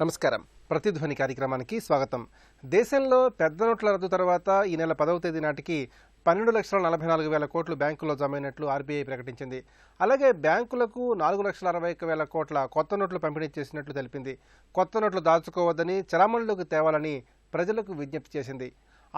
నమస్కారం. ప్రతిధ్వని కార్యక్రమానికి స్వాగతం. దేశంలో పెద్ద నోట్ల రద్దు తర్వాత ఈ నెల 10వ తేదీ నాటికి 12,44,000 కోట్లు బ్యాంకుల్లో జమైనట్లు ఆర్బీఐ ప్రకటించింది. అలాగే బ్యాంకులకు 4,61,000 కోట్ల కొత్త నోట్లు పంపిణీ చేసినట్లు తెలిపింది. కొత్త నోట్లు దాచుకోవద్దని, చలామణిలోకి తేవాలని ప్రజలకు విజ్ఞప్తి చేసింది.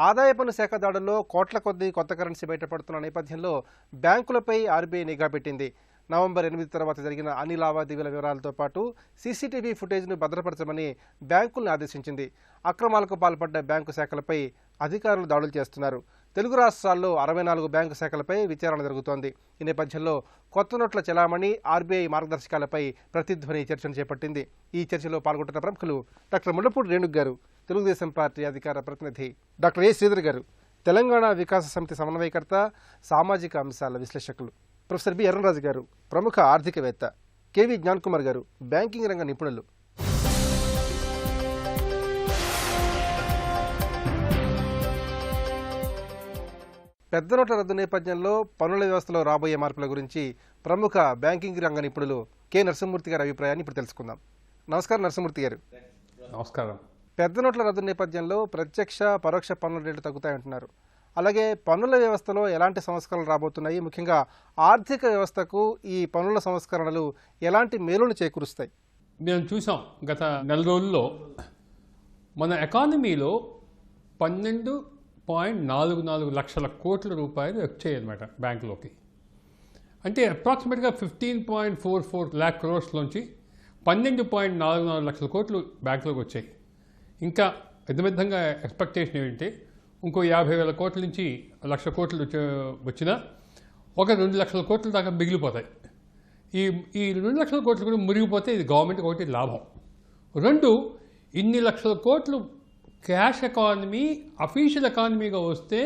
ఆదాయ పన్ను శాఖ దాడుల్లో కోట్ల కొద్దీ కొత్త కరెన్సీ బయటపడుతున్న నేపథ్యంలో బ్యాంకులపై ఆర్బీఐ నిఘా పెట్టింది. నవంబర్ 8 తర్వాత జరిగిన అన్ని లావాదేవీల వివరాలతో పాటు సీసీటీవీ ఫుటేజ్ను భద్రపరచమని బ్యాంకులను ఆదేశించింది. అక్రమాలకు పాల్పడ్డ బ్యాంకు శాఖలపై అధికారులు దాడులు చేస్తున్నారు. తెలుగు రాష్ట్రాల్లో 64 బ్యాంకు శాఖలపై విచారణ జరుగుతోంది. ఈ నేపథ్యంలో కొత్త నోట్ల చలామణి, ఆర్బీఐ మార్గదర్శకాలపై ప్రతిధ్వని చర్చను చేపట్టింది. ఈ చర్చలో పాల్గొంటున్న ప్రముఖులు డాక్టర్ ముళ్లపూడి రేణుక్ గారు, తెలుగుదేశం పార్టీ అధికార ప్రతినిధి, డాక్టర్ ఏ శ్రీధర్ గారు, తెలంగాణ వికాస సమితి సమన్వయకర్త, సామాజిక అంశాల విశ్లేషకులు, ప్రొఫెసర్ బి ఎర్రరాజు గారు, ప్రముఖ ఆర్థికవేత్త, కేవీ జ్ఞాన్ కుమార్ గారు, బ్యాంకింగ్ రంగ నిపుణులు. పెద్ద నోట్ల రద్దు నేపథ్యంలో పన్నుల వ్యవస్థలో రాబోయే మార్పుల గురించి ప్రముఖ బ్యాంకింగ్ రంగ నిపుణులు కె నరసింహమూర్తి గారి అభిప్రాయాన్ని ఇప్పుడు తెలుసుకుందాం. నమస్కారం నరసింహమూర్తి గారు. నమస్కారం. పెద్ద నోట్ల రద్దు నేపథ్యంలో ప్రత్యక్ష పరోక్ష పన్నుల రేట్లు తగ్గుతాయంటున్నారు. అలాగే పన్నుల వ్యవస్థలో ఎలాంటి సంస్కరణలు రాబోతున్నాయి, ముఖ్యంగా ఆర్థిక వ్యవస్థకు ఈ పన్నుల సంస్కరణలు ఎలాంటి మేలును చేకూరుస్తాయి? మేము చూసాం గత నెల రోజుల్లో మన ఎకానమీలో 12.44 లక్షల కోట్ల రూపాయలు వచ్చాయి అన్నమాట బ్యాంకులోకి. అంటే అప్రాక్సిమేట్గా 15.44 lakh crores నుంచి 12.44 లక్షల కోట్లు బ్యాంకులోకి వచ్చాయి. ఇంకా విధంగా ఎక్స్పెక్టేషన్ ఏంటంటే ఇంకో 50,000 కోట్ల నుంచి 1,00,000 కోట్లు వచ్చినా ఒక 2 లక్షల కోట్ల దాకా మిగిలిపోతాయి. ఈ 2 లక్షల కోట్లు కూడా మురిగిపోతే ఇది గవర్నమెంట్కి ఒకటి లాభం. రెండు, ఇన్ని లక్షల కోట్లు క్యాష్ ఎకానమీ అఫీషియల్ ఎకానమీగా వస్తే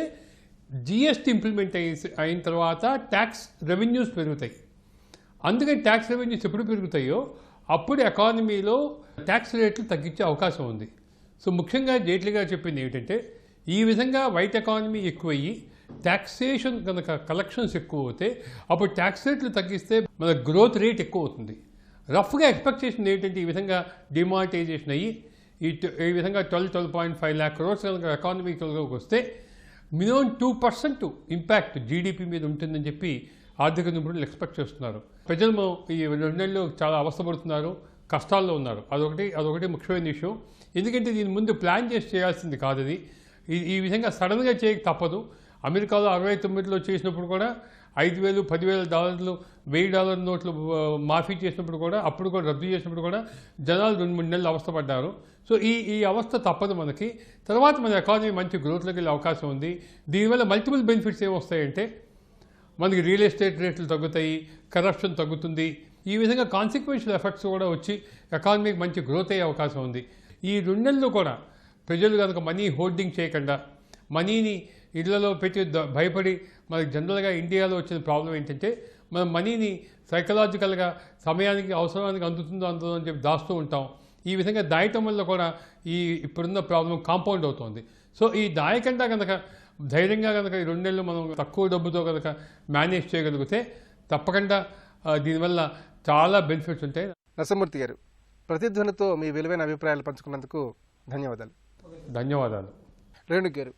జిఎస్టీ ఇంప్లిమెంట్ అయిన తర్వాత ట్యాక్స్ రెవెన్యూస్ పెరుగుతాయి. అందుకని ట్యాక్స్ రెవెన్యూస్ ఎప్పుడు పెరుగుతాయో అప్పుడు ఎకానమీలో ట్యాక్స్ రేట్లు తగ్గించే అవకాశం ఉంది. సో ముఖ్యంగా జైట్లీ గారు చెప్పింది ఏమిటంటే, ఈ విధంగా వైట్ ఎకానమీ ఎక్కువయ్యి ట్యాక్సేషన్ కనుక కలెక్షన్స్ ఎక్కువ అవుతే అప్పుడు ట్యాక్స్ రేట్లు తగ్గిస్తే మన గ్రోత్ రేట్ ఎక్కువ అవుతుంది. రఫ్గా ఎక్స్పెక్టేషన్ ఏంటంటే ఈ విధంగా డిమానిటైజేషన్ అయ్యి ఈ విధంగా 12.5 lakh crores కనుక ఎకానమీకి వస్తే మినిమం 2% ఇంపాక్ట్ జీడిపి మీద ఉంటుందని చెప్పి ఆర్థిక నిపుణులు ఎక్స్పెక్ట్ చేస్తున్నారు. ప్రజలు ఈ 2 నెలలు చాలా అవస్థపడుతున్నారు, కష్టాల్లో ఉన్నారు. అదొకటి ముఖ్యమైన విషయం. ఎందుకంటే దీని ముందు ప్లాన్ చేసి చేయాల్సింది కాదు. అది ఈ విధంగా సడన్గా చేయక తప్పదు. అమెరికాలో 69లో చేసినప్పుడు కూడా 5,000, $10,000, $1,000 నోట్లు మాఫీ చేసినప్పుడు కూడా, అప్పుడు కూడా రద్దు చేసినప్పుడు కూడా జనాలు 2-3 నెలలు అవస్థపడ్డారు. సో ఈ అవస్థ తప్పదు మనకి. తర్వాత మన ఎకానమీ మంచి గ్రోత్లోకి వెళ్ళే అవకాశం ఉంది. దీనివల్ల మల్టిపుల్ బెనిఫిట్స్ ఏమొస్తాయంటే మనకి రియల్ ఎస్టేట్ రేట్లు తగ్గుతాయి, కరప్షన్ తగ్గుతుంది. ఈ విధంగా కాన్సిక్వెన్షియల్ ఎఫెక్ట్స్ కూడా వచ్చి ఎకానమీకి మంచి గ్రోత్ అయ్యే అవకాశం ఉంది. ఈ 2 నెలలు కూడా ప్రజలు కనుక మనీ హోల్డింగ్ చేయకుండా మనీని ఇళ్లలో పెట్టి భయపడి, మనకి జనరల్గా ఇండియాలో వచ్చిన ప్రాబ్లం ఏంటంటే మనం మనీని సైకలాజికల్గా సమయానికి అవసరానికి అందుతుందో అని చెప్పి దాస్తూ ఉంటాం. ఈ విధంగా దాయటం వల్ల కూడా ఇప్పుడున్న ప్రాబ్లం కాంపౌండ్ అవుతుంది. సో ఈ దాయకుండా కనుక ధైర్యంగా కనుక ఈ 2 నెలలు మనం తక్కువ డబ్బుతో కనుక మేనేజ్ చేయగలిగితే తప్పకుండా దీనివల్ల చాలా బెనిఫిట్స్ ఉంటాయి. నరసింహమూర్తి గారు, ప్రతిధ్వనితో మీ విలువైన అభిప్రాయాలు పంచుకున్నందుకు ధన్యవాదాలు. ధన్యవాదాలు. రేణుక్ గారు,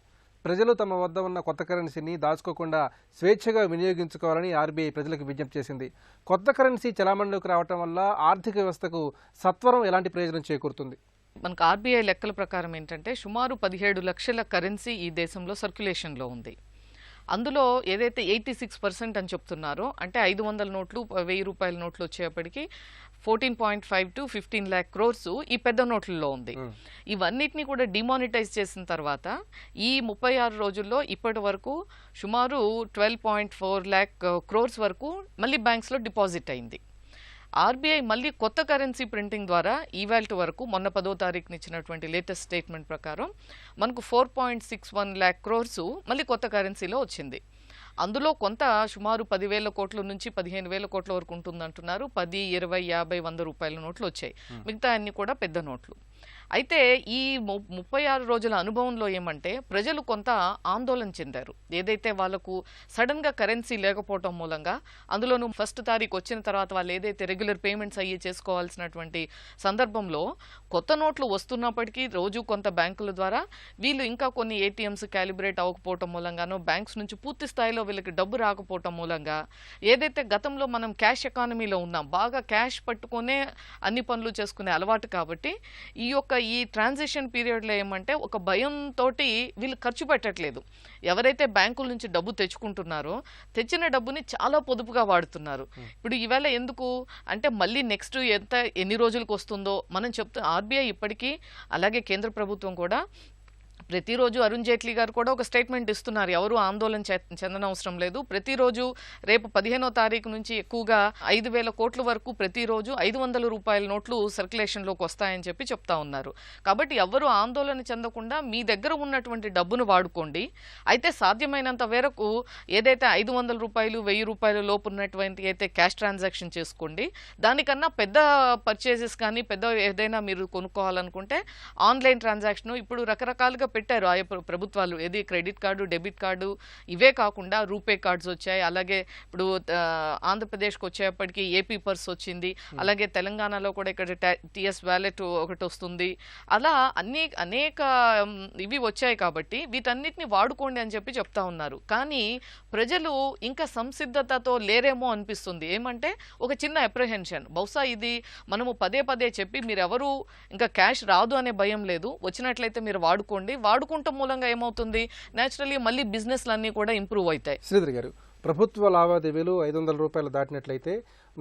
ప్రజలు తమ వద్ద ఉన్న కొత్త కరెన్సీని దాచుకోకుండా స్వేచ్ఛగా వినియోగించుకోవాలని ఆర్బీఐ ప్రజలకు విజ్ఞప్తి చేసింది. కొత్త కరెన్సీ చలామణిలోకి రావడం వల్ల ఆర్థిక వ్యవస్థకు సత్వరం ఎలాంటి ప్రయోజనం చేకూరుతుంది? మనకు ఆర్బీఐ లెక్కల ప్రకారం ఏంటంటే సుమారు 17 లక్షల కరెన్సీ ఈ దేశంలో సర్క్యులేషన్లో ఉంది. అందులో ఏదైతే 86% అని చెప్తున్నారో, అంటే 500 నోట్లు, 1000 రూపాయల నోట్లు వచ్చేప్పటికి 14.5 to 15 lakh crores ఈ పెద్ద నోట్లలో ఉంది. ఇవన్నిటిని కూడా డిమానిటైజ్ చేసిన తర్వాత ఈ 36 రోజుల్లో ఇప్పటి వరకు సుమారు 12.4 lakh crores వరకు మళ్ళీ బ్యాంక్స్లో డిపాజిట్ అయింది. ఆర్బీఐ మళ్ళీ కొత్త కరెన్సీ ప్రింటింగ్ ద్వారా ఈవాల్ట్ వరకు మొన్న 10వ తారీఖున ఇచ్చినటువంటి లేటెస్ట్ స్టేట్మెంట్ ప్రకారం మనకు 4.61 lakh crores మళ్ళీ కొత్త కరెన్సీలో వచ్చింది. అందులో కొంత సుమారు 10,000 కోట్ల నుంచి 15,000 కోట్ల వరకు ఉంటుందంటున్నారు. 10, 20, 50, 100 రూపాయల నోట్లు వచ్చాయి. మిగతా అన్ని కూడా పెద్ద నోట్లు. అయితే ఈ 36 రోజుల అనుభవంలో ఏమంటే ప్రజలు కొంత ఆందోళన చెందారు. ఏదైతే వాళ్ళకు సడన్గా కరెన్సీ లేకపోవటం మూలంగా, అందులోనూ 1వ తారీఖు వచ్చిన తర్వాత వాళ్ళు ఏదైతే రెగ్యులర్ పేమెంట్స్ అయ్యి చేసుకోవాల్సినటువంటి సందర్భంలో కొత్త నోట్లు వస్తున్నప్పటికీ రోజు కొంత బ్యాంకుల ద్వారా వీళ్ళు ఇంకా కొన్ని ఏటీఎంస్ క్యాలిబ్రేట్ అవ్వకపోవటం మూలంగానో, బ్యాంక్స్ నుంచి పూర్తి స్థాయిలో వీళ్ళకి డబ్బు రాకపోవటం మూలంగా, ఏదైతే గతంలో మనం క్యాష్ ఎకానమీలో ఉన్నాం, బాగా క్యాష్ పట్టుకునే అన్ని పనులు చేసుకునే అలవాటు కాబట్టి ఈ ట్రాన్సిషన్ పీరియడ్లో ఏమంటే ఒక భయంతో వీళ్ళు ఖర్చు పెట్టట్లేదు. ఎవరైతే బ్యాంకుల నుంచి డబ్బు తెచ్చుకుంటున్నారో తెచ్చిన డబ్బుని చాలా పొదుపుగా వాడుతున్నారు. ఇప్పుడు ఈవేళ ఎందుకు అంటే మళ్ళీ నెక్స్ట్ ఎన్ని రోజులకు వస్తుందో మనం ఆర్బీఐ ఇప్పటికీ, అలాగే కేంద్ర ప్రభుత్వం కూడా ప్రతిరోజు అరుణ్ జైట్లీ గారు కూడా ఒక స్టేట్మెంట్ ఇస్తున్నారు, ఎవరు ఆందోళన చెందనవసరం లేదు, ప్రతిరోజు రేపు 15వ తారీఖు నుంచి ఎక్కువగా 5,000 కోట్ల వరకు ప్రతిరోజు 500 రూపాయల నోట్లు సర్క్యులేషన్లోకి వస్తాయని చెప్పి చెప్తా ఉన్నారు. కాబట్టి ఎవరు ఆందోళన చెందకుండా మీ దగ్గర ఉన్నటువంటి డబ్బును వాడుకోండి. అయితే సాధ్యమైనంత వరకు ఏదైతే 500 రూపాయలు 1000 రూపాయల లోపు ఉన్నటువంటి అయితే క్యాష్ ట్రాన్సాక్షన్ చేసుకోండి. దానికన్నా పెద్ద పర్చేజెస్ కానీ పెద్ద ఏదైనా మీరు కొనుక్కోవాలనుకుంటే ఆన్లైన్ ట్రాన్సాక్షన్ ఇప్పుడు రకరకాలుగా పెట్టారు ఆయా ప్రభుత్వాలు. ఏది క్రెడిట్ కార్డు, డెబిట్ కార్డు, ఇవే కాకుండా రూపే కార్డ్స్ వచ్చాయి. అలాగే ఇప్పుడు ఆంధ్రప్రదేశ్కి వచ్చేప్పటికి ఏపీ పర్స్ వచ్చింది. అలాగే తెలంగాణలో కూడా ఇక్కడ టిఎస్ వ్యాలెట్ ఒకటి వస్తుంది. అలా అనేక ఇవి వచ్చాయి. కాబట్టి వీటన్నిటిని వాడుకోండి అని చెప్పి చెప్తా ఉన్నారు. కానీ ప్రజలు ఇంకా సంసిద్ధతతో లేరేమో అనిపిస్తుంది. ఏమంటే ఒక చిన్న అప్రహెన్షన్, బహుశా ఇది మనము పదే పదే చెప్పి మీరెవరు ఇంకా క్యాష్ రాదు అనే భయం లేదు, వచ్చినట్లయితే మీరు వాడుకోండి, వాడుకుంటాం మూలంగా ఏమవుతుంది నేచురల్లీ మళ్ళీ బిజినెస్లు అన్నీ కూడా ఇంప్రూవ్ అవుతాయి. శ్రీధర్ గారు, ప్రభుత్వ లావాదేవీలు 500 రూపాయలు దాటినట్లయితే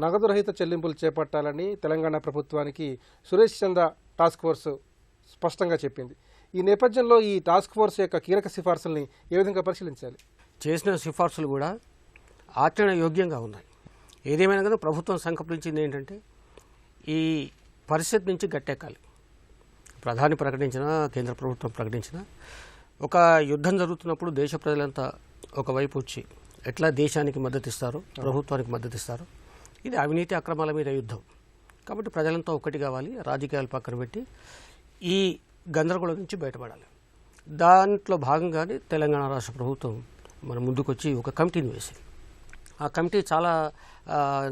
నగదు రహిత చెల్లింపులు చేపట్టాలని తెలంగాణ ప్రభుత్వానికి సురేష్ చంద్ర టాస్క్ ఫోర్స్ స్పష్టంగా చెప్పింది. ఈ నేపథ్యంలో ఈ టాస్క్ ఫోర్స్ యొక్క కీలక సిఫార్సుల్ని ఏ విధంగా పరిశీలించాలి? చేసిన సిఫార్సులు కూడా ఆచరణ యోగ్యంగా ఉన్నాయి. ఏదేమైనా కానీ ప్రభుత్వం సంకల్పించింది ఏంటంటే ఈ పరిస్థితి నుంచి గట్టెక్కాలి. ప్రధాని ప్రకటించిన, కేంద్ర ప్రభుత్వం ప్రకటించిన ఒక యుద్ధం జరుగుతున్నప్పుడు దేశ ప్రజలంతా ఒకవైపు వచ్చి ఎట్లా దేశానికి మద్దతు ఇస్తారో, ప్రభుత్వానికి మద్దతు ఇస్తారో, ఇది అవినీతి అక్రమాల మీద యుద్ధం. కాబట్టి ప్రజలంతా ఒక్కటి కావాలి, రాజకీయాలు పక్కన పెట్టి ఈ గందరగోళం నుంచి బయటపడాలి. దాంట్లో భాగంగానే తెలంగాణ రాష్ట్ర ప్రభుత్వం మన ముందుకొచ్చి ఒక కమిటీని వేసింది. ఆ కమిటీ చాలా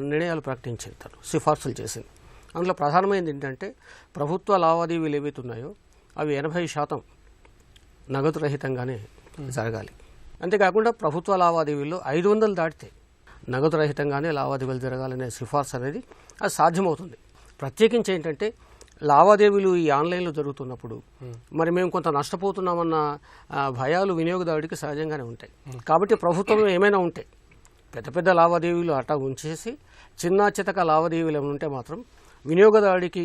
నిర్ణయాలు ప్రకటించింది, తను సిఫార్సులు చేసింది. అందులో ప్రధానమైనది ఏంటంటే ప్రభుత్వ లావాదేవీలు ఏవైతే ఉన్నాయో అవి 80% నగదు రహితంగానే జరగాలి. అంతేకాకుండా ప్రభుత్వ లావాదేవీల్లో 500 దాటితే నగదు రహితంగానే లావాదేవీలు జరగాలనే సిఫార్సు అనేది అది సాధ్యమవుతుంది. ప్రత్యేకించి ఏంటంటే లావాదేవీలు ఈ ఆన్లైన్లో జరుగుతున్నప్పుడు మరి మేము కొంత నష్టపోతున్నామన్న భయాలు వినియోగదారుడికి సహజంగానే ఉంటాయి. కాబట్టి ప్రభుత్వం ఏమైనా ఉంటే పెద్ద పెద్ద లావాదేవీలు అట్టా ఉంచేసి చిన్న చితక లావాదేవీలు ఏమైనా ఉంటే మాత్రం వినియోగదారుడికి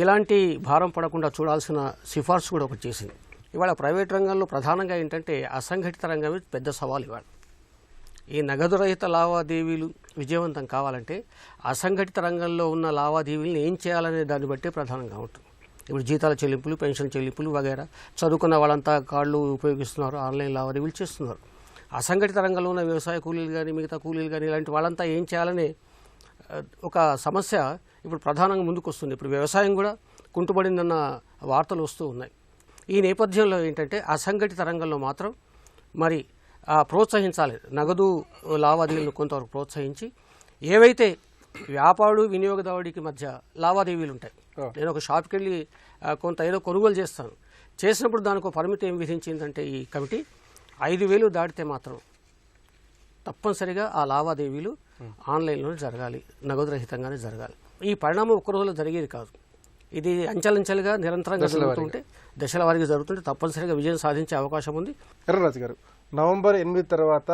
ఎలాంటి భారం పడకుండా చూడాల్సిన సిఫార్సు కూడా ఒకటి చేసింది. ఇవాళ ప్రైవేట్ రంగంలో ప్రధానంగా ఏంటంటే అసంఘటిత రంగమే పెద్ద సవాల్. ఇవాళ ఈ నగదు రహిత లావాదేవీలు విజయవంతం కావాలంటే అసంఘటిత రంగంలో ఉన్న లావాదేవీలను ఏం చేయాలనే దాన్ని బట్టే ప్రధానంగా ఉంటుంది. ఇప్పుడు జీతాల చెల్లింపులు, పెన్షన్ చెల్లింపులు వగైరా, చదువుకున్న వాళ్ళంతా కార్డులు ఉపయోగిస్తున్నారు, ఆన్లైన్ లావాదేవీలు చేస్తున్నారు. అసంఘటిత రంగంలో ఉన్న వ్యవసాయ కూలీలు కానీ మిగతా కూలీలు కానీ ఇలాంటి వాళ్ళంతా ఏం చేయాలనే ఒక సమస్య ఇప్పుడు ప్రధానంగా ముందుకు వస్తుంది. ఇప్పుడు వ్యవసాయం కూడా కుంటుపడిందన్న వార్తలు వస్తూ ఉన్నాయి. ఈ నేపథ్యంలో ఏంటంటే అసంఘటిత రంగంలో మాత్రం మరి ప్రోత్సహించాలి, నగదు లావాదేవీలను కొంతవరకు ప్రోత్సహించి ఏవైతే వ్యాపారుడు వినియోగదారుడికి మధ్య లావాదేవీలు ఉంటాయి, నేను ఒక షాప్కి వెళ్ళి కొంత ఏదో కొనుగోలు చేసినప్పుడు దానికి ఒక పరిమితి ఏం విధించిందంటే ఈ కమిటీ 5,000 దాటితే మాత్రం తప్పనిసరిగా ఆ లావాదేవీలు ఆన్లైన్లో జరగాలి, నగదు రహితంగానే జరగాలి. ఈ పరిణామం ఒక్క రోజులో జరిగేది కాదు. ఇది అంచెలంచెలుగా నిరంతరంగా జరుగుతుంటే, దశల వారీగా జరుగుతుంటే తప్పనిసరిగా విజయం సాధించే అవకాశం ఉంది. ఎర్రరాజు గారు, నవంబర్ 8 తర్వాత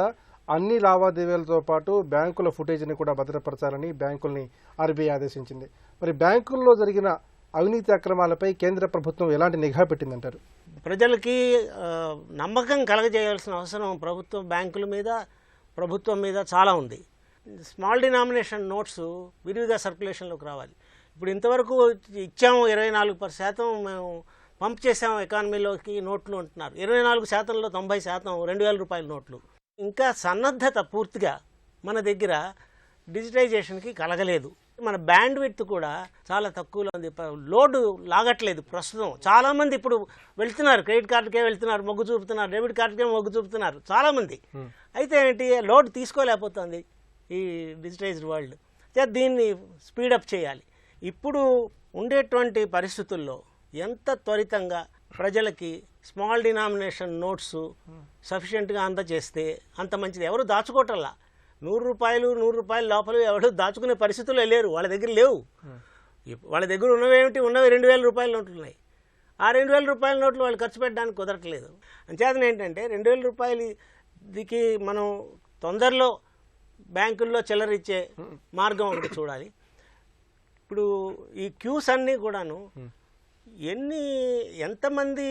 అన్ని లావాదేవీలతో పాటు బ్యాంకుల ఫుటేజ్ని కూడా భద్రపరచాలని బ్యాంకుల్ని ఆర్బీఐ ఆదేశించింది. మరి బ్యాంకుల్లో జరిగిన అవినీతి అక్రమాలపై కేంద్ర ప్రభుత్వం ఎలాంటి నిఘా పెట్టిందంటారు? ప్రజలకి నమ్మకం కలగజేయాల్సిన అవసరం బ్యాంకుల మీద, ప్రభుత్వం మీద చాలా ఉంది. స్మాల్ డినామినేషన్ నోట్స్ విరివిగా సర్క్యులేషన్లోకి రావాలి. ఇప్పుడు ఇంతవరకు ఇచ్చాము 24% మేము పంప్ చేసాము ఎకానమీలోకి నోట్లు అంటున్నారు. 24%లో 90% 2,000 రూపాయల నోట్లు. ఇంకా సన్నద్ధత పూర్తిగా మన దగ్గర డిజిటైజేషన్కి కలగలేదు. మన బ్యాండ్ విడ్త్ కూడా చాలా తక్కువలో ఉంది, లోడ్ లాగట్లేదు ప్రస్తుతం. చాలామంది ఇప్పుడు వెళ్తున్నారు, క్రెడిట్ కార్డుకే వెళ్తున్నారు, మొగ్గు చూపుతున్నారు, డెబిట్ కార్డుకే మొగ్గు చూపుతున్నారు చాలామంది. అయితే ఏంటి, లోడ్ తీసుకోలేకపోతుంది ఈ డిజిటైజ్డ్ వరల్డ్. దీన్ని స్పీడప్ చేయాలి. ఇప్పుడు ఉండేటువంటి పరిస్థితుల్లో ఎంత త్వరితంగా ప్రజలకి స్మాల్ డినామినేషన్ నోట్స్ సఫిషియెంట్గా అందజేస్తే అంత మంచిది. ఎవరు దాచుకోవటంలా, 100 రూపాయలు లోపల ఎవరు దాచుకునే పరిస్థితుల్లో లేరు, వాళ్ళ దగ్గర లేవు. వాళ్ళ దగ్గర ఉన్నవి 2000 రూపాయల నోట్లు ఉన్నాయి. ఆ 2000 రూపాయల నోట్లు వాళ్ళు ఖర్చు పెట్టడానికి కుదరట్లేదు. అంచేతన ఏంటంటే 2000 రూపాయలకి మనం తొందరలో బ్యాంకుల్లో చిల్లరిచ్చే మార్గం ఒకటి చూడాలి. ఇప్పుడు ఈ క్యూస్ అన్నీ కూడాను ఎంతమంది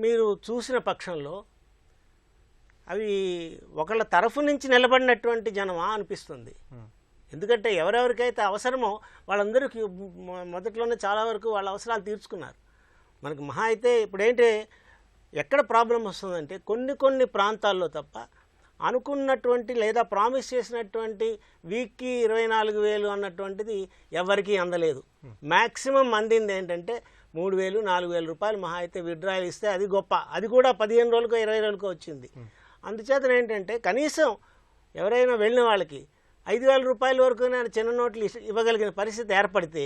మీరు చూసిన పక్షంలో అవి ఒకళ్ళ తరఫు నుంచి నిలబడినటువంటి జనమా అనిపిస్తుంది. ఎందుకంటే ఎవరెవరికైతే అవసరమో వాళ్ళందరికీ మొదట్లోనే చాలా వరకు వాళ్ళ అవసరాలు తీర్చుకున్నారు. మనకు మహా అయితే ఇప్పుడు ఏంటి, ఎక్కడ ప్రాబ్లం వస్తుందంటే కొన్ని ప్రాంతాల్లో తప్ప అనుకున్నటువంటి లేదా ప్రామిస్ చేసినటువంటి వీక్కి 24,000 అన్నటువంటిది ఎవరికీ అందలేదు. మ్యాక్సిమం అందింది ఏంటంటే 3,000, 4,000 రూపాయలు మహా అయితే విత్డ్రాయల్ ఇస్తే అది గొప్ప. అది కూడా 15 రోజులకో 20 రోజులకో వచ్చింది. అందుచేత ఏంటంటే కనీసం ఎవరైనా వెళ్ళిన వాళ్ళకి 5,000 రూపాయల వరకు చిన్న నోట్లు ఇవ్వగలిగిన పరిస్థితి ఏర్పడితే,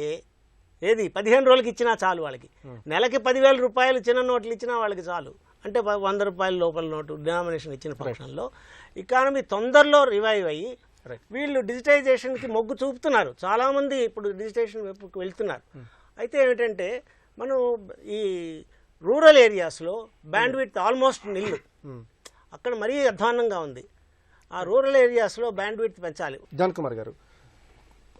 ఏది 15 రోజులకి ఇచ్చినా చాలు వాళ్ళకి. నెలకి 10,000 రూపాయలు చిన్న నోట్లు ఇచ్చినా వాళ్ళకి చాలు. అంటే 100 రూపాయల లోపల నోటు డినామినేషన్ ఇచ్చిన పక్షంలో ఎకానమీ తొందరలో రివైవ్ అయ్యి వీళ్ళు డిజిటైజేషన్కి మొగ్గు చూపుతున్నారు. చాలామంది ఇప్పుడు డిజిటైజేషన్ వైపుకి వెళ్తున్నారు. అయితే ఏమిటంటే మనం ఈ రూరల్ ఏరియాస్లో బ్యాండ్ విడ్త్ ఆల్మోస్ట్ నిల్లు, అక్కడ మరీ అధ్వాన్నంగా ఉంది. ఆ రూరల్ ఏరియాస్లో బ్యాండ్ విడ్త్ పెంచాలి. జాన్ కుమార్ గారు,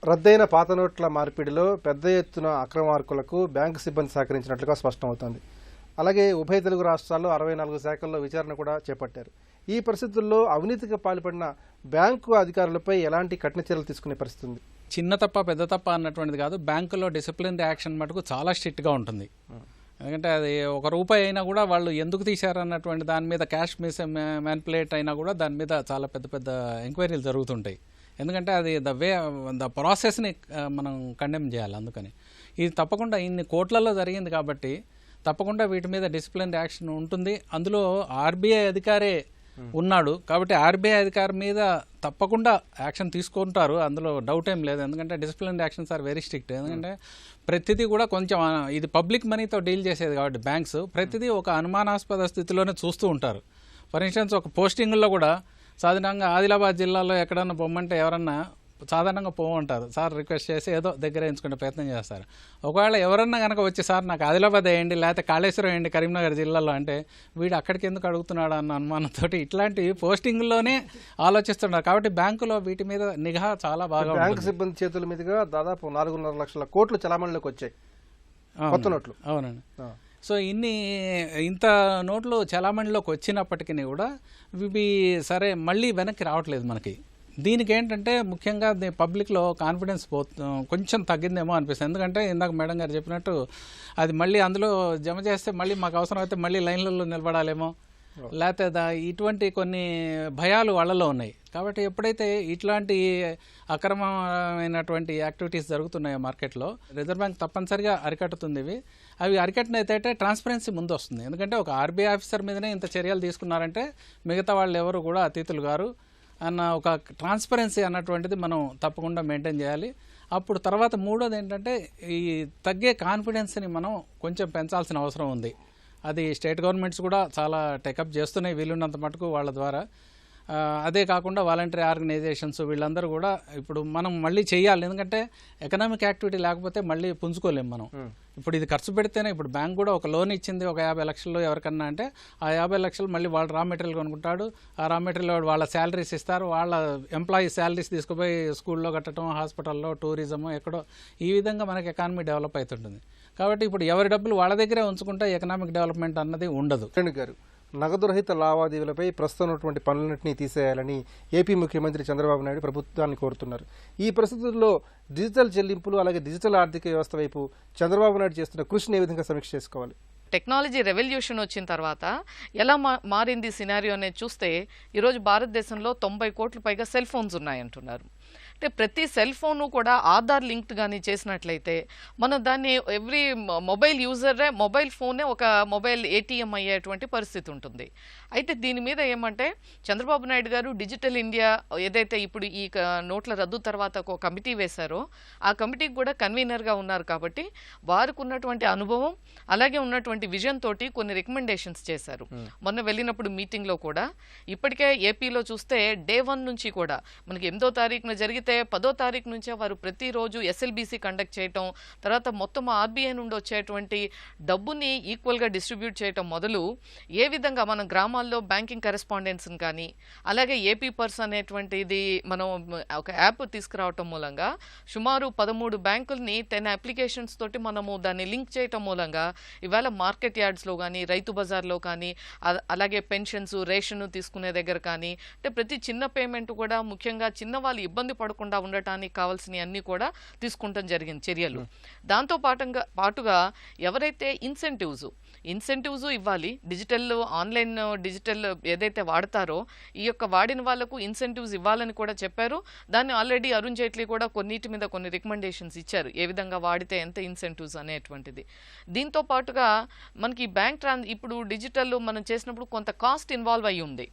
రద్దయిన పాత నోట్ల మార్పిడిలో పెద్ద ఎత్తున అక్రమార్కులకు బ్యాంకు సిబ్బంది సహకరించినట్లుగా స్పష్టమవుతోంది. అలాగే ఉభయ తెలుగు రాష్ట్రాల్లో 64 శాఖల్లో విచారణ కూడా చేపట్టారు. ఈ పరిస్థితుల్లో అవినీతికి పాల్పడిన బ్యాంకు అధికారులపై ఎలాంటి కఠిన చర్యలు తీసుకునే పరిస్థితి ఉంది? చిన్న తప్ప పెద్ద తప్ప అన్నటువంటిది కాదు, బ్యాంకులో డిసిప్లిన్ యాక్షన్ మటుకు చాలా స్ట్రిక్ట్గా ఉంటుంది. ఎందుకంటే అది ₹1 అయినా కూడా వాళ్ళు ఎందుకు తీశారు అన్నటువంటి దాని మీద క్యాష్ మ్యానిపులేట్ అయినా కూడా దాని మీద చాలా పెద్ద ఎంక్వైరీలు జరుగుతుంటాయి. ఎందుకంటే అది ద ప్రాసెస్ని మనం కండెమ్ చేయాలి. అందుకని ఇది తప్పకుండా ఇన్ని కోట్లలో జరిగింది కాబట్టి తప్పకుండా వీటి మీద డిసిప్లిన్ యాక్షన్ ఉంటుంది. అందులో ఆర్బీఐ అధికారే ఉన్నాడు కాబట్టి ఆర్బీఐ అధికారి మీద తప్పకుండా యాక్షన్ తీసుకుంటారు, అందులో డౌట్ ఏం లేదు. ఎందుకంటే discipline actions are very strict. ఎందుకంటే ప్రతిదీ కూడా కొంచెం ఇది పబ్లిక్ మనీతో డీల్ చేసేది కాబట్టి బ్యాంక్స్ ప్రతిదీ ఒక అనుమానాస్పద స్థితిలోనే చూస్తూ ఉంటారు. ఫర్ ఇన్స్టెన్స్ ఒక పోస్టింగ్లో కూడా సాధారణంగా ఆదిలాబాద్ జిల్లాలో ఎక్కడన్నా పొమ్మంటే ఎవరన్నా సాధారణంగా పోమంటారు, సార్ రిక్వెస్ట్ చేసి ఏదో దగ్గర ఎంచుకునే ప్రయత్నం చేస్తారు. ఒకవేళ ఎవరన్నా కనుక వచ్చి సార్ నాకు ఆదిలాబాద్ వేయండి లేకపోతే కాళేశ్వరం వేయండి కరీంనగర్ జిల్లాలో అంటే వీడు అక్కడికి ఎందుకు అడుగుతున్నాడు అన్న అనుమానంతో ఇట్లాంటి పోస్టింగ్లోనే ఆలోచిస్తున్నారు. కాబట్టి బ్యాంకులో వీటి మీద నిఘా చాలా బాగా. బ్యాంకు సిబ్బంది చేతుల మీదుగా దాదాపు 4.5 లక్షల కోట్లు చలామణిలోకి వచ్చాయి కొత్త నోట్లు. అవునండి. సో ఇంత నోట్లు చలామణిలోకి వచ్చినప్పటికీ కూడా ఇవి సరే మళ్ళీ వెనక్కి రావట్లేదు మనకి. దీనికి ఏంటంటే ముఖ్యంగా పబ్లిక్లో కాన్ఫిడెన్స్ కొంచెం తగ్గిందేమో అనిపిస్తుంది. ఎందుకంటే ఇందాక మేడం గారు చెప్పినట్టు అది మళ్ళీ అందులో జమ చేస్తే మళ్ళీ మాకు అవసరం అయితే మళ్ళీ లైన్లలో నిలబడాలేమో లేకపోతే ఇటువంటి కొన్ని భయాలు వాళ్ళలో ఉన్నాయి. కాబట్టి ఎప్పుడైతే ఇట్లాంటి అక్రమమైనటువంటి యాక్టివిటీస్ జరుగుతున్నాయో మార్కెట్లో రిజర్వ్ బ్యాంక్ తప్పనిసరిగా అరికట్టుతుంది. అవి అరికట్టినైతే ట్రాన్స్పరెన్సీ ముందు వస్తుంది. ఎందుకంటే ఒక ఆర్బీఐ ఆఫీసర్ మీదనే ఇంత చర్యలు తీసుకున్నారంటే మిగతా వాళ్ళు ఎవరు కూడా అతిథులు గారు అన్న ఒక ట్రాన్స్పరెన్సీ అన్నటువంటిది మనం తప్పకుండా మెయింటైన్ చేయాలి. అప్పుడు తర్వాత మూడోది ఏంటంటే ఈ తగ్గే కాన్ఫిడెన్స్ని మనం కొంచెం పెంచాల్సిన అవసరం ఉంది. అది స్టేట్ గవర్నమెంట్స్ కూడా చాలా టేకప్ చేస్తున్నాయి వీలున్నంత మటుకు వాళ్ళ ద్వారా. అదే కాకుండా వాలంటరీ ఆర్గనైజేషన్స్ వీళ్ళందరూ కూడా ఇప్పుడు మనం మళ్ళీ చేయాలి. ఎందుకంటే ఎకనామిక్ యాక్టివిటీ లేకపోతే మళ్ళీ పుంజుకోలేము మనం. ఇప్పుడు ఇది ఖర్చు పెడితేనే ఇప్పుడు బ్యాంక్ కూడా ఒక లోన్ ఇచ్చింది ఒక 50 లక్షలు ఎవరికన్నా అంటే ఆ 50 లక్షలు మళ్ళీ వాళ్ళు రా మెటీరియల్ కొనుక్కుంటాడు. ఆ రా మెటీరియల్ వాళ్ళ శాలరీస్ ఇస్తారు, వాళ్ళ ఎంప్లాయీస్ శాలరీస్ తీసుకుపోయి స్కూల్లో కట్టడం, హాస్పిటల్లో, టూరిజం ఎక్కడో ఈ విధంగా మనకి ఎకానమీ డెవలప్ అవుతుంటుంది. కాబట్టి ఇప్పుడు ఎవరి డబ్బులు వాళ్ళ దగ్గరే ఉంచుకుంటే ఎకనామిక్ డెవలప్మెంట్ అన్నది ఉండదు. గారు, నగదు రహిత లావాదేవీలపై ప్రస్తుతం ఉన్నటువంటి పనులన్నింటినీ తీసేయాలని ఏపీ ముఖ్యమంత్రి చంద్రబాబు నాయుడు ప్రభుత్వాన్ని కోరుతున్నారు. ఈ పరిస్థితుల్లో డిజిటల్ చెల్లింపులు అలాగే డిజిటల్ ఆర్థిక వ్యవస్థ వైపు చంద్రబాబు నాయుడు చేస్తున్న కృషిని ఏ విధంగా సమీక్ష చేసుకోవాలి? టెక్నాలజీ రెవల్యూషన్ వచ్చిన తర్వాత ఎలా మారింది సినారియో అనేది చూస్తే ఈరోజు భారతదేశంలో 90 కోట్ల పైగా సెల్ ఫోన్స్ ఉన్నాయంటున్నారు. అంటే ప్రతి సెల్ ఫోను కూడా ఆధార్ లింక్డ్ కానీ చేసినట్లయితే మనం దాన్ని ఎవ్రీ మొబైల్ యూజరే మొబైల్ ఫోనే ఒక మొబైల్ ఏటీఎం అయ్యేటువంటి పరిస్థితి ఉంటుంది. అయితే దీని మీద ఏమంటే చంద్రబాబు నాయుడు గారు డిజిటల్ ఇండియా ఏదైతే ఇప్పుడు ఈ నోట్ల రద్దు తర్వాత ఒక కమిటీ వేశారో ఆ కమిటీకి కూడా కన్వీనర్గా ఉన్నారు కాబట్టి వారికి ఉన్నటువంటి అనుభవం అలాగే ఉన్నటువంటి విజన్ తోటి కొన్ని రికమెండేషన్స్ చేశారు. మొన్న వెళ్ళినప్పుడు మీటింగ్లో కూడా ఇప్పటికే ఏపీలో చూస్తే డే 1 నుంచి కూడా మనకి 8వ తారీఖున జరిగితే 10వ తారీఖు నుంచే వారు ప్రతిరోజు ఎస్ఎల్బీసీ కండక్ట్ చేయటం, తర్వాత మొత్తం ఆర్బీఐ నుండి వచ్చేటువంటి డబ్బుని ఈక్వల్గా డిస్ట్రిబ్యూట్ చేయటం మొదలు ఏ విధంగా మనం గ్రామాల్లో బ్యాంకింగ్ కరెస్పాండెన్స్ని కానీ అలాగే ఏపీ పర్స్ అనేటువంటిది మనం ఒక యాప్ తీసుకురావటం మూలంగా సుమారు 13 బ్యాంకుల్ని 10 అప్లికేషన్స్ తోటి మనము దాన్ని లింక్ చేయటం మూలంగా ఇవాళ మార్కెట్ యార్డ్స్లో కానీ రైతు బజార్లో కానీ అలాగే పెన్షన్స్ రేషన్ తీసుకునే దగ్గర కానీ అంటే ప్రతి చిన్న పేమెంట్ కూడా ముఖ్యంగా చిన్న వాళ్ళు ఇబ్బంది పడకుండా ఉండటానికి కావాల్సిన అన్ని కూడా తీసుకుంటాం జరిగింది చర్యలు. దాంతో పాటుగా ఎవరైతే ఇన్సెంటివ్స్ ఇవ్వాలి, డిజిటల్ ఆన్లైన్ డిజిటల్ ఏదైతే వాడతారో ఈ యొక్క వాడిన వాళ్లకు ఇన్సెంటివ్స్ ఇవ్వాలని కూడా చెప్పారు. దాన్ని ఆల్రెడీ అరుణ్ జైట్లీ కూడా కొన్నిటి మీద కొన్ని రికమెండేషన్స్ ఇచ్చారు, ఏ విధంగా వాడితే ఎంత ఇన్సెంటివ్స్ అనేటువంటిది. దీంతో పాటుగా మనకి బ్యాంక్ ఇప్పుడు డిజిటల్ మనం చేసినప్పుడు కొంత కాస్ట్ ఇన్వాల్వ్ అయ్యి ఉంది.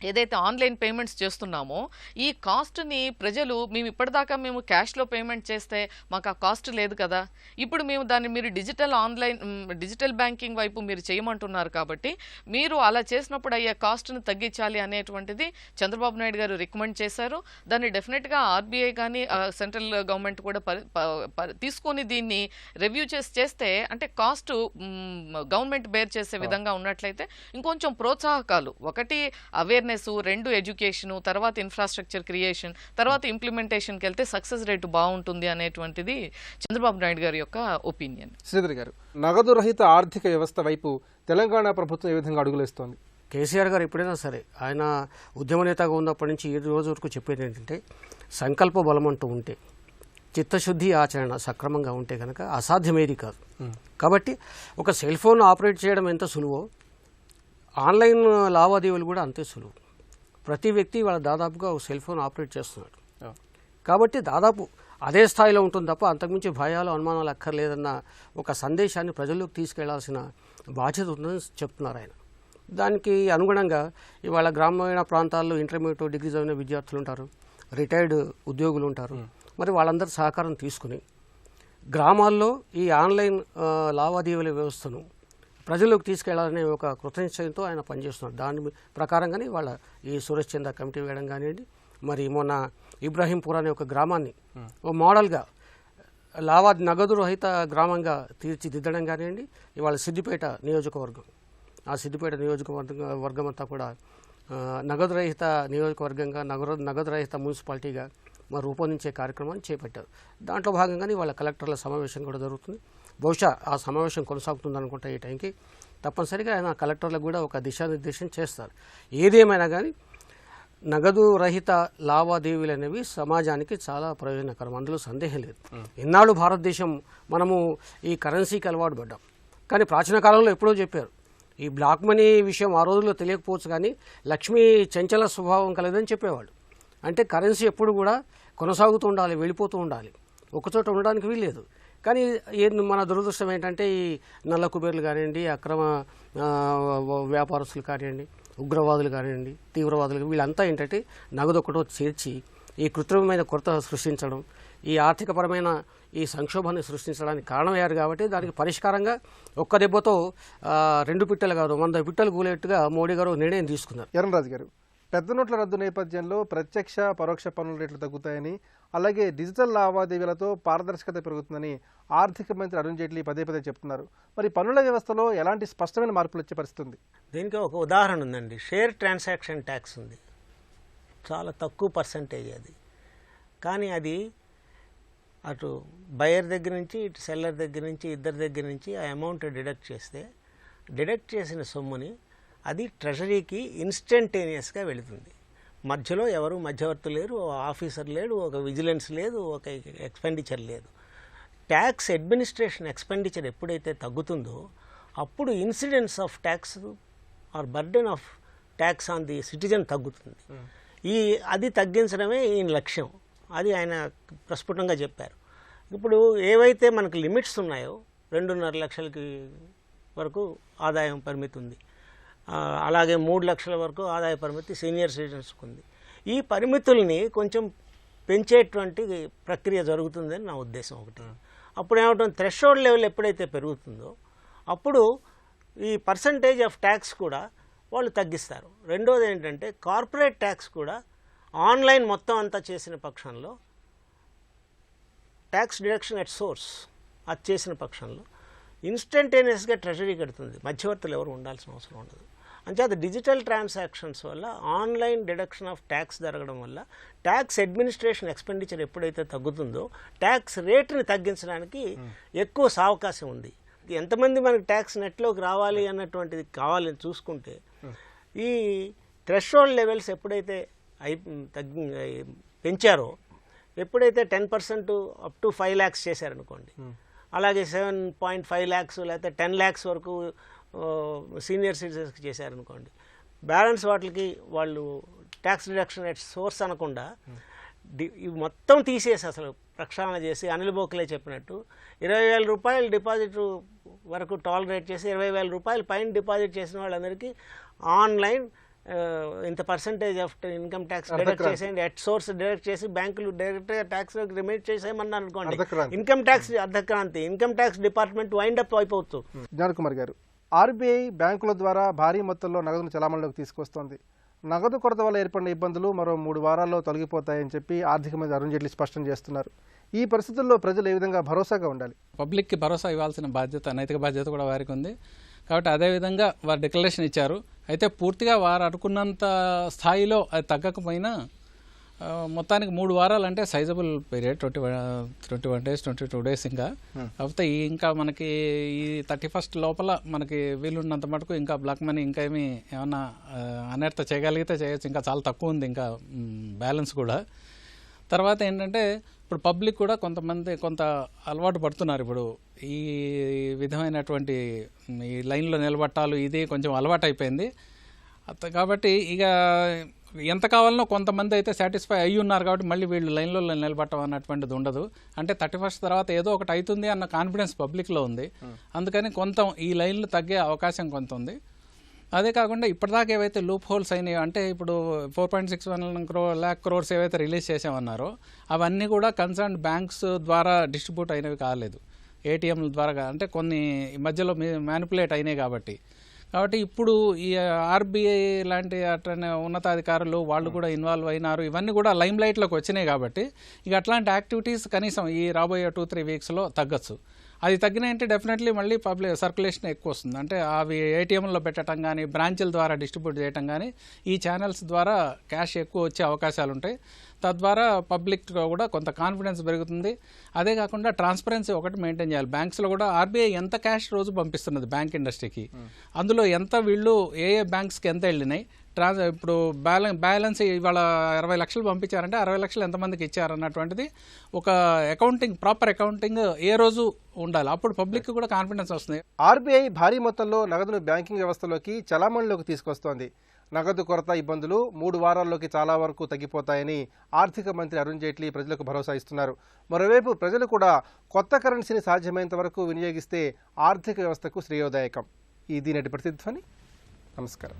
ఏదైతే ఆన్లైన్ పేమెంట్స్ చేస్తున్నామో ఈ కాస్ట్ని ప్రజలు మేము ఇప్పటిదాకా మేము క్యాష్లో పేమెంట్ చేస్తే మాకు ఆ కాస్ట్ లేదు కదా, ఇప్పుడు మేము దాన్ని మీరు డిజిటల్ బ్యాంకింగ్ వైపు మీరు చేయమంటున్నారు కాబట్టి మీరు అలా చేసినప్పుడు అయ్యే కాస్ట్ను తగ్గించాలి అనేటువంటిది చంద్రబాబు నాయుడు గారు రికమెండ్ చేశారు. దాన్ని డెఫినెట్గా ఆర్బీఐ కానీ సెంట్రల్ గవర్నమెంట్ కూడా తీసుకొని దీన్ని రివ్యూ చేస్తే అంటే కాస్ట్ గవర్నమెంట్ బేర్ చేసే విధంగా ఉన్నట్లయితే ఇంకొంచెం ప్రోత్సాహకాలు, ఒకటి అవేర్నెస్, 2 ఎడ్యుకేషన్, తర్వాత ఇన్ఫ్రాస్ట్రక్చర్ క్రియేషన్, తర్వాత ఇంప్లిమెంటేషన్కి వెళ్తే సక్సెస్ రేటు బాగుంటుంది అనేటువంటిది చంద్రబాబు నాయుడు గారి యొక్క ఒపీనియన్. శ్రీధర్ గారు, నగదు రహిత ఆర్థిక వ్యవస్థ వైపు తెలంగాణ ప్రభుత్వం ఏ విధంగా అడుగులేస్తోంది? కేసీఆర్ గారు ఎప్పుడైనా సరే ఆయన ఉద్యమ నేతగా ఉన్నప్పటి నుంచి ఈ రోజు వరకు చెప్పేది ఏంటంటే సంకల్ప బలం అంటూ ఉంటే, చిత్తశుద్ధి ఆచరణ సక్రమంగా ఉంటే కనుక అసాధ్యమేది కాదు. కాబట్టి ఒక సెల్ ఫోన్ ఆపరేట్ చేయడం ఎంత సులువో ఆన్లైన్ లావాదేవీలు కూడా అంతే సులువు. ప్రతి వ్యక్తి వాళ్ళ దాదాపుగా ఒక సెల్ ఫోన్ ఆపరేట్ చేస్తున్నాడు కాబట్టి దాదాపు అదే స్థాయిలో ఉంటుంది తప్ప అంతకుమించి భయాలు అనుమానాలు అక్కర్లేదన్న ఒక సందేశాన్ని ప్రజల్లోకి తీసుకెళ్లాల్సిన బాధ్యత ఉందని చెప్తున్నారు ఆయన. దానికి అనుగుణంగా ఇవాళ గ్రామీణ ప్రాంతాల్లో ఇంటర్మీడియట్, డిగ్రీ చదివిన విద్యార్థులు ఉంటారు, రిటైర్డ్ ఉద్యోగులు ఉంటారు. మరి వాళ్ళందరి సహకారం తీసుకుని గ్రామాల్లో ఈ ఆన్లైన్ లావాదేవీల వ్యవస్థను ప్రజల్లోకి తీసుకెళ్లాలనే ఒక కృతనిశ్చయంతో ఆయన పనిచేస్తున్నారు. దాని ప్రకారంగానే వాళ్ళ ఈ సురేష్ చంద్ర కమిటీ వేయడం కానివ్వండి, మరి మొన్న ఇబ్రాహీంపూర్ అనే ఒక గ్రామాన్ని ఓ మోడల్గా నగదు రహిత గ్రామంగా తీర్చిదిద్దడం కానివ్వండి, ఇవాళ సిద్దిపేట నియోజకవర్గం, ఆ సిద్దిపేట నియోజకవర్గం అంతా కూడా నగదు రహిత నియోజకవర్గంగా, నగదు రహిత మున్సిపాలిటీగా మరి రూపొందించే కార్యక్రమాన్ని చేపట్టారు. దాంట్లో భాగంగానే వాళ్ళ కలెక్టర్ల సమావేశం కూడా జరుగుతుంది. బహుశా ఆ సమావేశం కొనసాగుతుంది అనుకుంటా ఈ టైంకి. తప్పనిసరిగా ఆయన కలెక్టర్లకు కూడా ఒక దిశానిర్దేశం చేస్తారు. ఏదేమైనా కానీ నగదు రహిత లావాదేవీలు అనేవి సమాజానికి చాలా ప్రయోజనకరం, అందులో సందేహం లేదు. ఇన్నాళ్ళు భారతదేశం మనము ఈ కరెన్సీకి అలవాటు పడ్డాం, కానీ ప్రాచీన కాలంలో ఎప్పుడో చెప్పారు ఈ బ్లాక్ మనీ విషయం ఆ రోజుల్లో తెలియకపోవచ్చు, కానీ లక్ష్మీ చంచల స్వభావం కలదని చెప్పేవాళ్ళు. అంటే కరెన్సీ ఎప్పుడు కూడా కొనసాగుతూ ఉండాలి, వెళ్ళిపోతూ ఉండాలి, ఒకచోట ఉండడానికి వీల్లేదు. కానీ మన దురదృష్టం ఏంటంటే ఈ నల్ల కుబేర్లు కానివ్వండి, అక్రమ వ్యాపారస్తులు కానివ్వండి, ఉగ్రవాదులు కానివ్వండి, తీవ్రవాదులు, వీళ్ళంతా ఏంటంటే నగదు ఒకటో చేర్చి ఈ కృత్రిమమైన కొరత సృష్టించడం, ఈ ఆర్థికపరమైన ఈ సంక్షోభాన్ని సృష్టించడానికి కారణమయ్యారు. కాబట్టి దానికి పరిష్కారంగా ఒక్క దెబ్బతో 2 పిట్టలు కాదు 100 పిట్టలు కూలేట్టుగా మోడీ గారు నిర్ణయం తీసుకున్నారు. ఎర్రరాజు గారు, పెద్ద నోట్ల రద్దు నేపథ్యంలో ప్రత్యక్ష పరోక్ష పన్నుల రేట్లు తగ్గుతాయని, అలాగే డిజిటల్ లావాదేవీలతో పారదర్శకత పెరుగుతుందని ఆర్థిక మంత్రి అరుణ్ జైట్లీ పదే చెప్తున్నారు. మరి పన్నుల వ్యవస్థలో ఎలాంటి స్పష్టమైన మార్పులు వచ్చే పరిస్థితి ఉంది? దీనికి ఒక ఉదాహరణ ఉందండి. షేర్ ట్రాన్సాక్షన్ ట్యాక్స్ ఉంది, చాలా తక్కువ పర్సంటేజ్ అది. కానీ అది అటు బయర్ దగ్గర నుంచి ఇటు సెల్లర్ దగ్గర నుంచి ఇద్దరి దగ్గర నుంచి ఆ అమౌంట్ డిడక్ట్ చేసిన సొమ్ముని అది ట్రెజరీకి ఇన్స్టంటేనియస్గా వెళుతుంది. మధ్యలో ఎవరు మధ్యవర్తులు లేరు, ఆఫీసర్ లేడు, ఒక విజిలెన్స్ లేదు, ఒక ఎక్స్పెండిచర్ లేదు. ట్యాక్స్ అడ్మినిస్ట్రేషన్ ఎక్స్పెండిచర్ ఎప్పుడైతే తగ్గుతుందో అప్పుడు incidence of tax or burden of tax on the citizen తగ్గుతుంది. అది తగ్గించడమే ఈ లక్ష్యం. అది ఆయన ప్రస్ఫుటంగా చెప్పారు. ఇప్పుడు ఏవైతే మనకు లిమిట్స్ ఉన్నాయో 2.5 లక్షలకి వరకు ఆదాయం పరిమితి ఉంది, అలాగే 3 లక్షల వరకు ఆదాయ పరిమితి సీనియర్ సిటిజన్స్కి ఉంది. ఈ పరిమితుల్ని కొంచెం పెంచేటువంటి ప్రక్రియ జరుగుతుందని నా ఉద్దేశం ఒకటి. అప్పుడు ఏమవుతుంది, థ్రెషోల్డ్ లెవెల్ ఎప్పుడైతే పెరుగుతుందో అప్పుడు ఈ పర్సంటేజ్ ఆఫ్ ట్యాక్స్ కూడా వాళ్ళు తగ్గిస్తారు. రెండోది ఏంటంటే కార్పొరేట్ ట్యాక్స్ కూడా ఆన్లైన్ మొత్తం అంతా చేసిన పక్షంలో, ట్యాక్స్ డిడక్షన్ ఎట్ సోర్స్ అది చేసిన పక్షంలో ఇన్స్టంటేనియస్గా ట్రెజరీ కడుతుంది, మధ్యవర్తులు ఎవరు ఉండాల్సిన అవసరం ఉండదు. అంచేత డిజిటల్ ట్రాన్సాక్షన్స్ వల్ల ఆన్లైన్ డిడక్షన్ ఆఫ్ ట్యాక్స్ జరగడం వల్ల ట్యాక్స్ అడ్మినిస్ట్రేషన్ ఎక్స్పెండిచర్ ఎప్పుడైతే తగ్గుతుందో ట్యాక్స్ రేట్ని తగ్గించడానికి ఎక్కువ అవకాశం ఉంది. ఎంతమంది మనకి ట్యాక్స్ నెట్లోకి రావాలి అన్నటువంటిది కావాలని చూసుకుంటే ఈ థ్రెషోల్డ్ లెవెల్స్ ఎప్పుడైతే పెంచారో, ఎప్పుడైతే 10% అప్ టు 5 lakhs చేశారనుకోండి, అలాగే 7.5 lakhs లేకపోతే 10 lakhs వరకు సీనియర్ సిటిజన్స్కి చేశారనుకోండి, బ్యాలెన్స్ వాటికి వాళ్ళు ట్యాక్స్ డిడక్షన్ ఎట్ సోర్స్ అనకుండా ఇవి మొత్తం తీసేసి అసలు ప్రక్షాళన చేసి అనిల్ బోక్లే చెప్పినట్టు 20,000 రూపాయలు డిపాజిట్ వరకు టాలరేట్ చేసి 20,000 రూపాయలు పైన డిపాజిట్ చేసిన వాళ్ళందరికీ ఆన్లైన్ ఇంత percentage of income tax deduct చేసేయండి, ఎట్ సోర్స్ డిడక్ట్ చేసి బ్యాంకులు డైరెక్ట్గా ట్యాక్స్ రిమిట్ చేసేయమన్నారు అనుకోండి, ఇన్కమ్ ట్యాక్స్ అర్ధక్రాంతి, income tax department wind up అయిపోవచ్చు. జ్ఞానకుమార్ గారు, ఆర్బీఐ బ్యాంకుల ద్వారా భారీ మొత్తంలో నగదును చలామణిలోకి తీసుకొస్తోంది. నగదు కొరత వల్ల ఏర్పడిన ఇబ్బందులు మరో 3 వారాల్లో తొలగిపోతాయని చెప్పి ఆర్థిక మంత్రి అరుణ్ జైట్లీ స్పష్టం చేస్తున్నారు. ఈ పరిస్థితుల్లో ప్రజలు ఏ విధంగా భరోసాగా ఉండాలి? పబ్లిక్కి భరోసా ఇవ్వాల్సిన బాధ్యత, నైతిక బాధ్యత కూడా వారికి ఉంది. కాబట్టి అదేవిధంగా వారు డిక్లరేషన్ ఇచ్చారు. అయితే పూర్తిగా వారు అనుకున్నంత స్థాయిలో అది తగ్గకపోయినా మొత్తానికి 3 వారాలు అంటే సైజబుల్ పీరియడ్, 21 days 22 days. ఇంకా కాకపోతే ఇంకా మనకి ఈ 31st లోపల మనకి వీలున్నంత మటుకు ఇంకా బ్లాక్ మనీ ఇంకా ఏమన్నా అనర్థ చేయగలిగితే చేయొచ్చు. ఇంకా చాలా తక్కువ ఉంది ఇంకా బ్యాలెన్స్ కూడా. తర్వాత ఏంటంటే ఇప్పుడు పబ్లిక్ కూడా కొంత అలవాటు పడుతున్నారు. ఇప్పుడు ఈ విధమైనటువంటి ఈ లైన్లో నిలబట్టాలు ఇది కొంచెం అలవాటు అయిపోయింది. కాబట్టి ఇక ఎంత కావాలనో కొంతమంది అయితే సాటిస్ఫై అయ్యి ఉన్నారు. కాబట్టి మళ్ళీ వీళ్ళు లైన్లో నిలబట్టం అన్నటువంటిది ఉండదు. అంటే 31st తర్వాత ఏదో ఒకటి అవుతుంది అన్న కాన్ఫిడెన్స్ పబ్లిక్లో ఉంది. అందుకని కొంత ఈ లైన్లు తగ్గే అవకాశం కొంత ఉంది. అదే కాకుండా ఇప్పటిదాకా ఏవైతే లూప్ హోల్స్ అయినాయో, అంటే ఇప్పుడు 4.61 lakh crores ఏవైతే రిలీజ్ చేసామన్నారో అవన్నీ కూడా కన్సర్న్ బ్యాంక్స్ ద్వారా డిస్ట్రిబ్యూట్ అయినవి కాలేదు, ఏటీఎంల ద్వారా, అంటే కొన్ని మధ్యలో మ్యానిపులేట్ అయినాయి. కాబట్టి ఇప్పుడు ఈ ఆర్బీఐ లాంటి అట్లనే ఉన్నతాధికారులు వాళ్ళు కూడా ఇన్వాల్వ్ అయినారు. ఇవన్నీ కూడా లైమ్ లైట్లోకి వచ్చినాయి. కాబట్టి ఇక అట్లాంటి యాక్టివిటీస్ కనీసం ఈ రాబోయే 2-3 weeksలో తగ్గచ్చు. అది తగ్గినాయంటే డెఫినెట్లీ మళ్ళీ పబ్లిక్ సర్క్యులేషన్ ఎక్కువ వస్తుంది. అంటే అవి ఏటీఎంలో పెట్టడం కానీ, బ్రాంచ్ల ద్వారా డిస్ట్రిబ్యూట్ చేయడం కానీ, ఈ ఛానల్స్ ద్వారా క్యాష్ ఎక్కువ వచ్చే అవకాశాలు ఉంటాయి. తద్వారా పబ్లిక్ కూడా కొంత కాన్ఫిడెన్స్ పెరుగుతుంది. అదే కాకుండా ట్రాన్స్పరెన్సీ ఒకటి మెయింటైన్ చేయాలి. బ్యాంక్స్లో కూడా ఆర్బీఐ ఎంత క్యాష్ రోజు పంపిస్తున్నది బ్యాంక్ ఇండస్ట్రీకి, అందులో ఎంత వీళ్ళు ఏ బ్యాంక్స్కి ఎంత వెళ్ళినాయి, ఇప్పుడు బ్యాలెన్స్ ఇవాళ 20 లక్షలు పంపించారంటే 60 లక్షలు ఎంతమందికి ఇచ్చారన్నటువంటిది ఒక అకౌంటింగ్, ప్రాపర్ అకౌంటింగ్ ఏ రోజు ఉండాలి. అప్పుడు పబ్లిక్ కూడా కాన్ఫిడెన్స్ వస్తుంది. ఆర్బీఐ భారీ మొత్తంలో నగదును బ్యాంకింగ్ వ్యవస్థలోకి చలామణిలోకి తీసుకొస్తోంది. నగదు కొరత ఇబ్బందులు 3 వారాల్లోకి చాలా వరకు తగ్గిపోతాయని ఆర్థిక మంత్రి అరుణ్ జైట్లీ ప్రజలకు భరోసా ఇస్తున్నారు. మరోవైపు ప్రజలు కూడా కొత్త కరెన్సీని సాధ్యమైనంత వరకు వినియోగిస్తే ఆర్థిక వ్యవస్థకు శ్రేయోదాయకం. ఇది నేటి ప్రతిధ్వని. నమస్కారం.